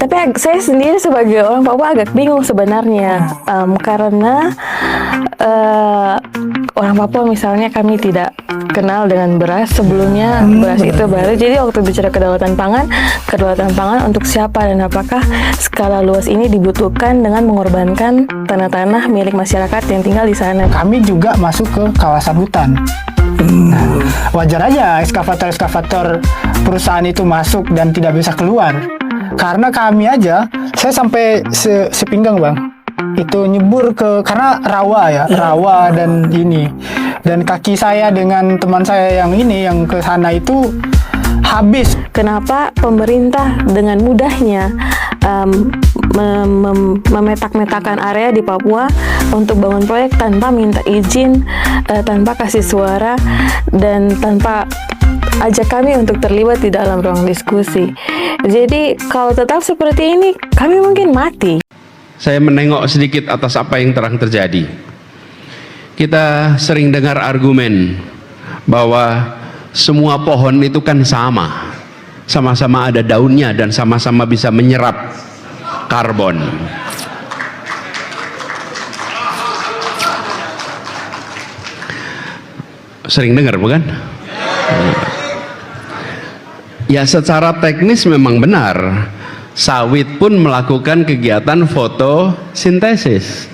Tapi saya sendiri sebagai orang Papua agak bingung sebenarnya, karena orang Papua misalnya kami tidak kenal dengan beras sebelumnya. Beras itu baru. Jadi waktu bicara kedaulatan pangan untuk siapa dan apakah skala luas ini dibutuhkan dengan mengorbankan tanah-tanah milik masyarakat yang tinggal di sana. Kami juga masuk ke kawasan hutan. Nah, wajar aja ekskavator perusahaan itu masuk dan tidak bisa keluar. Karena kami aja, saya sampai sepinggang bang, itu nyebur karena rawa dan ini. Dan kaki saya dengan teman saya yang ke sana itu habis. Kenapa pemerintah dengan mudahnya memetak-metakan area di Papua untuk bangun proyek tanpa minta izin, tanpa kasih suara, dan tanpa ajak kami untuk terlibat di dalam ruang diskusi. Jadi kalau tetap seperti ini, kami mungkin mati. Saya menengok sedikit atas apa yang terang terjadi. Kita sering dengar argumen bahwa semua pohon itu kan sama-sama ada daunnya dan sama-sama bisa menyerap karbon. Sering dengar bukan? Ya, secara teknis memang benar. Sawit pun melakukan kegiatan fotosintesis.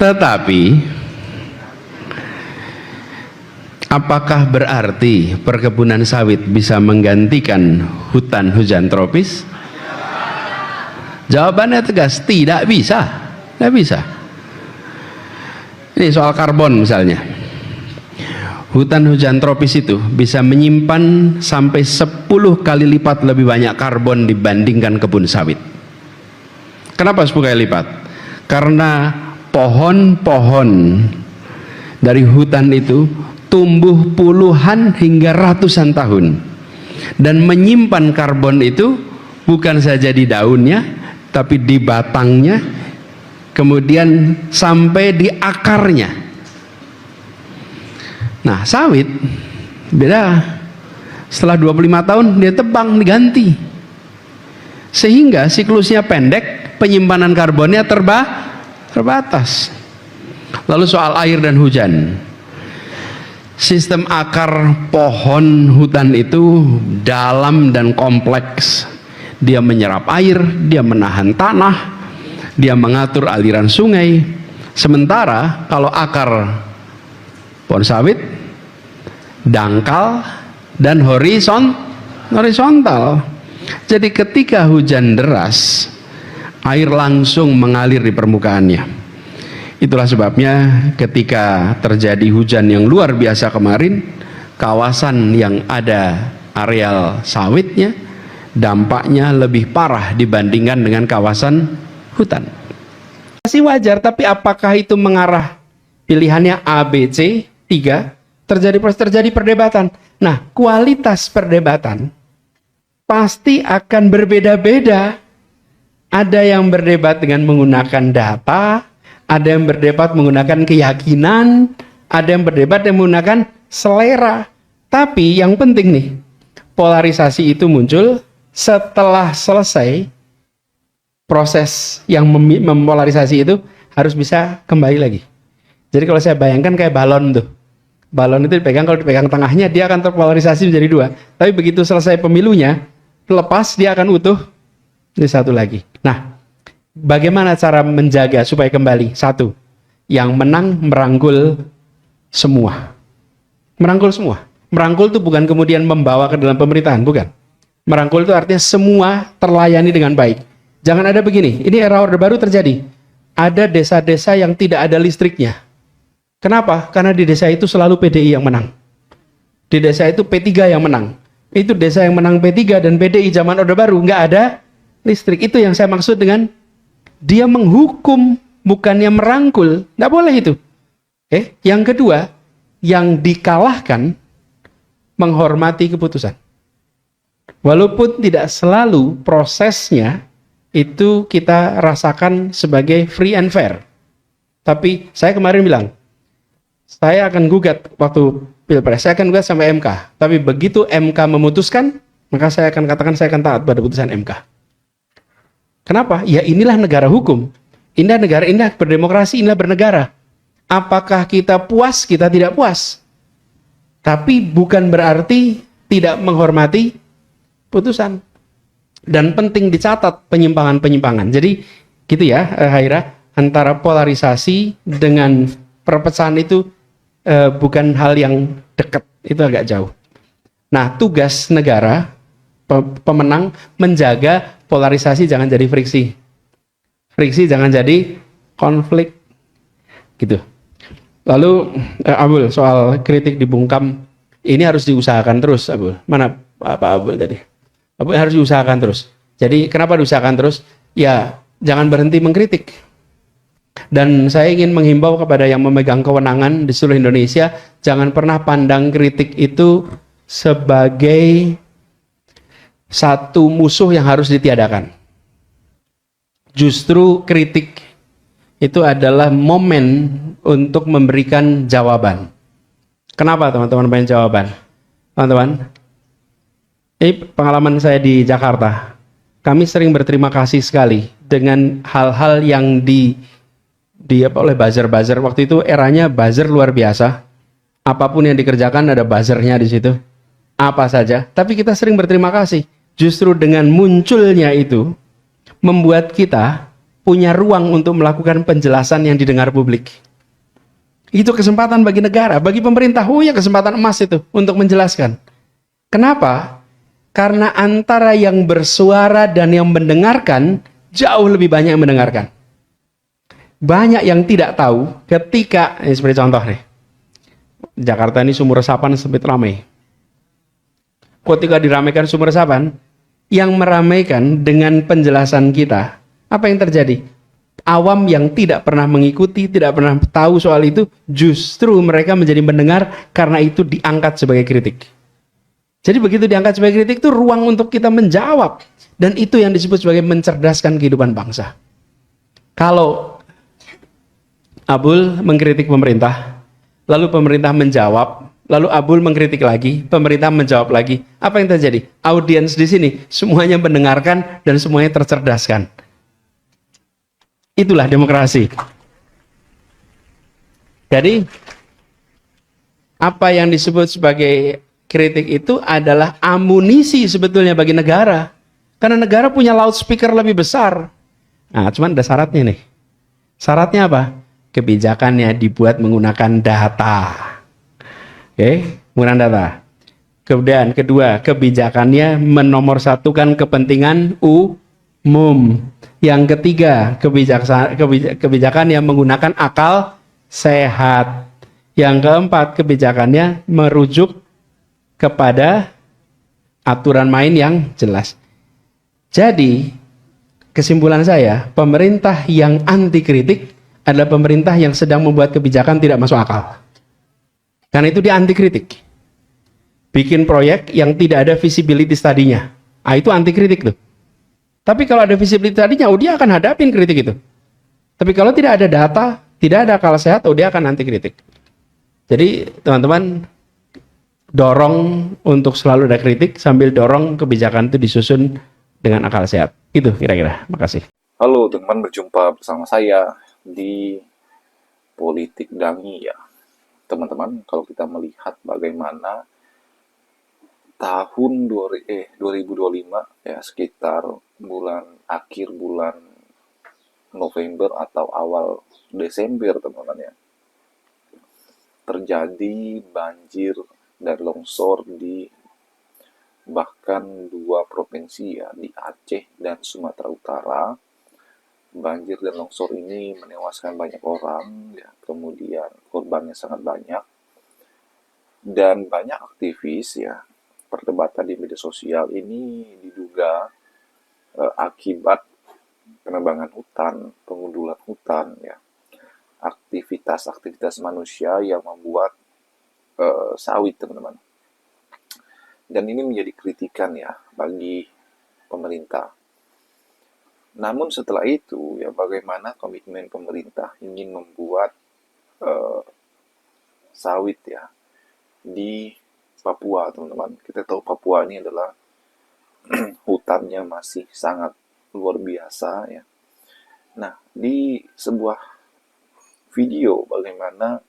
Tetapi apakah berarti perkebunan sawit bisa menggantikan hutan hujan tropis? Jawabannya tegas, tidak bisa. Tidak bisa. Ini soal karbon misalnya. Hutan hujan tropis itu bisa menyimpan sampai 10 kali lipat lebih banyak karbon dibandingkan kebun sawit. Kenapa 10 kali lipat? Karena pohon-pohon dari hutan itu tumbuh puluhan hingga ratusan tahun dan menyimpan karbon itu bukan saja di daunnya, tapi di batangnya, kemudian sampai di akarnya. Nah, sawit beda. Setelah 25 tahun dia tebang, diganti. Sehingga siklusnya pendek, penyimpanan karbonnya terbatas. Lalu soal air dan hujan. Sistem akar pohon hutan itu dalam dan kompleks. Dia menyerap air, dia menahan tanah, dia mengatur aliran sungai. Sementara kalau akar pohon sawit dangkal dan horizontal. Jadi ketika hujan deras, air langsung mengalir di permukaannya. Itulah sebabnya ketika terjadi hujan yang luar biasa kemarin, kawasan yang ada areal sawitnya dampaknya lebih parah dibandingkan dengan kawasan hutan. Masih wajar, tapi apakah itu mengarah pilihannya A, B, C, 3? Terjadi perdebatan. Nah, kualitas perdebatan pasti akan berbeda-beda. Ada yang berdebat dengan menggunakan data, ada yang berdebat menggunakan keyakinan, ada yang berdebat yang menggunakan selera. Tapi yang penting nih, polarisasi itu muncul setelah selesai proses yang mempolarisasi itu harus bisa kembali lagi. Jadi kalau saya bayangkan kayak balon tuh. Balon itu dipegang, kalau dipegang tengahnya dia akan terpolarisasi menjadi 2. Tapi begitu selesai pemilunya, lepas dia akan utuh jadi satu lagi. Nah, bagaimana cara menjaga supaya kembali? 1, yang menang merangkul semua. Merangkul semua. Merangkul itu bukan kemudian membawa ke dalam pemerintahan, bukan. Merangkul itu artinya semua terlayani dengan baik. Jangan ada begini, ini era Orde Baru terjadi. Ada desa-desa yang tidak ada listriknya. Kenapa? Karena di desa itu selalu PDI yang menang. Di desa itu P3 yang menang. Itu desa yang menang P3 dan PDI zaman Orde Baru, nggak ada listrik. Itu yang saya maksud dengan dia menghukum, bukannya merangkul. Nggak boleh itu. Yang kedua, yang dikalahkan menghormati keputusan. Walaupun tidak selalu prosesnya itu kita rasakan sebagai free and fair. Tapi saya kemarin bilang, saya akan gugat waktu Pilpres, saya akan gugat sampai MK. Tapi begitu MK memutuskan, maka saya akan katakan saya akan taat pada putusan MK. Kenapa? Ya inilah negara hukum. Inilah berdemokrasi, inilah bernegara. Apakah kita puas? Kita tidak puas. Tapi bukan berarti tidak menghormati putusan. Dan penting dicatat penyimpangan-penyimpangan. Jadi gitu ya, Haira, antara polarisasi dengan perpecahan itu bukan hal yang dekat, itu agak jauh. Nah, tugas negara, pemenang, menjaga polarisasi jangan jadi friksi. Friksi jangan jadi konflik. Gitu. Lalu, Abul, soal kritik dibungkam, ini harus diusahakan terus, Abul. Mana Pak Abul tadi? Abul harus diusahakan terus. Jadi, kenapa diusahakan terus? Ya, jangan berhenti mengkritik. Dan saya ingin menghimbau kepada yang memegang kewenangan di seluruh Indonesia, jangan pernah pandang kritik itu sebagai satu musuh yang harus ditiadakan. Justru kritik itu adalah momen untuk memberikan jawaban. Kenapa teman-teman banyak jawaban? Teman-teman, ini pengalaman saya di Jakarta. Kami sering berterima kasih sekali dengan hal-hal yang oleh buzzer-buzzer. Waktu itu eranya buzzer luar biasa. Apapun yang dikerjakan ada buzzernya di situ. Apa saja. Tapi kita sering berterima kasih. Justru dengan munculnya itu membuat kita punya ruang untuk melakukan penjelasan yang didengar publik. Itu kesempatan bagi negara, bagi pemerintah. Oh ya, kesempatan emas itu untuk menjelaskan. Kenapa? Karena antara yang bersuara dan yang mendengarkan jauh lebih banyak yang mendengarkan. Banyak yang tidak tahu ketika, ini seperti contoh nih, Jakarta ini sumur resapan sempit ramai. Ketika diramaikan sumur resapan, yang meramaikan dengan penjelasan kita, apa yang terjadi? Awam yang tidak pernah mengikuti, tidak pernah tahu soal itu, justru mereka menjadi mendengar karena itu diangkat sebagai kritik. Jadi begitu diangkat sebagai kritik itu ruang untuk kita menjawab. Dan itu yang disebut sebagai mencerdaskan kehidupan bangsa. Kalau Abul mengkritik pemerintah, lalu pemerintah menjawab, lalu Abul mengkritik lagi, pemerintah menjawab lagi. Apa yang terjadi? Audiens di sini semuanya mendengarkan dan semuanya tercerdaskan. Itulah demokrasi. Jadi apa yang disebut sebagai kritik itu adalah amunisi sebetulnya bagi negara. Karena negara punya loudspeaker lebih besar. Nah, cuman ada syaratnya nih. Syaratnya apa? Kebijakannya dibuat menggunakan data. Oke, menggunakan data. Kemudian kedua, kebijakannya menomorsatukan kepentingan umum. Yang ketiga, kebijakan yang menggunakan akal sehat. Yang keempat, kebijakannya merujuk kepada aturan main yang jelas. Jadi, kesimpulan saya, pemerintah yang anti kritik adalah pemerintah yang sedang membuat kebijakan tidak masuk akal. Karena itu dia anti kritik. Bikin proyek yang tidak ada visibility study-nya. Ah, itu anti kritik tuh. Tapi kalau ada visibility study-nya, oh dia akan hadapin kritik itu. Tapi kalau tidak ada data, tidak ada akal sehat, oh dia akan anti kritik. Jadi teman-teman dorong untuk selalu ada kritik sambil dorong kebijakan itu disusun dengan akal sehat. Itu kira-kira. Makasih. Halo teman, berjumpa bersama saya di Politik Dangi ya. Teman-teman, kalau kita melihat bagaimana tahun 2025 ya, sekitar akhir bulan November atau awal Desember teman-teman ya, terjadi banjir dan longsor di bahkan dua provinsi ya, di Aceh dan Sumatera Utara. Banjir dan longsor ini menewaskan banyak orang ya, kemudian korbannya sangat banyak, dan banyak aktivis ya, perdebatan di media sosial ini diduga akibat penebangan hutan, pengundulan hutan ya, aktivitas manusia yang membuat sawit teman-teman. Dan ini menjadi kritikan ya bagi pemerintah. Namun setelah itu ya, bagaimana komitmen pemerintah ingin membuat sawit ya di Papua teman-teman. Kita tahu Papua ini adalah hutannya masih sangat luar biasa ya. Nah, di sebuah video bagaimana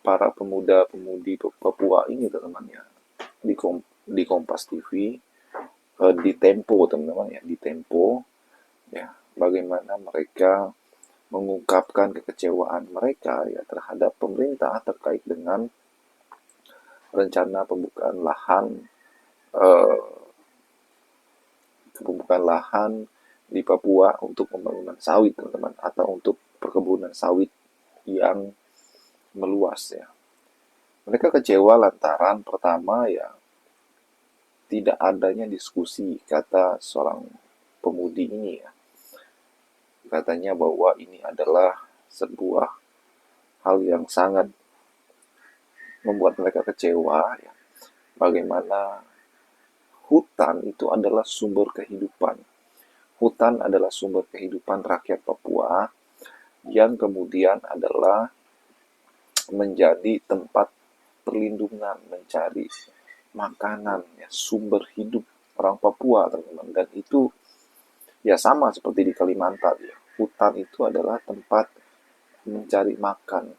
para pemuda-pemudi Papua ini teman-teman ya, di Kompas TV, di Tempo teman-teman ya, di Tempo ya, bagaimana mereka mengungkapkan kekecewaan mereka ya terhadap pemerintah terkait dengan rencana pembukaan lahan di Papua untuk pembangunan sawit teman-teman, atau untuk perkebunan sawit yang meluas ya. Mereka kecewa lantaran pertama ya tidak adanya diskusi, kata seorang pemudi ini ya. Katanya bahwa ini adalah sebuah hal yang sangat membuat mereka kecewa ya. Bagaimana hutan itu adalah sumber kehidupan. Hutan adalah sumber kehidupan rakyat Papua yang kemudian adalah menjadi tempat perlindungan, mencari makanan, ya, sumber hidup orang Papua, teman-teman. Dan itu ya sama seperti di Kalimantan ya. Hutan itu adalah tempat mencari makan,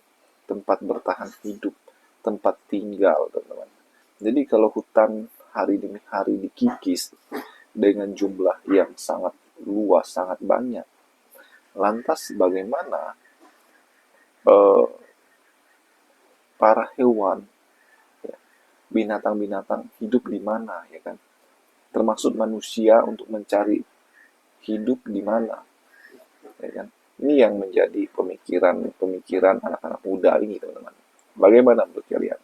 tempat bertahan hidup, tempat tinggal, teman-teman. Jadi kalau hutan hari demi hari dikikis dengan jumlah yang sangat luas, sangat banyak, lantas bagaimana para hewan, ya, binatang-binatang hidup di mana, ya kan? Termasuk manusia untuk mencari hidup di mana, ya kan? Ini yang menjadi pemikiran anak-anak muda ini, teman-teman. Bagaimana menurut kalian?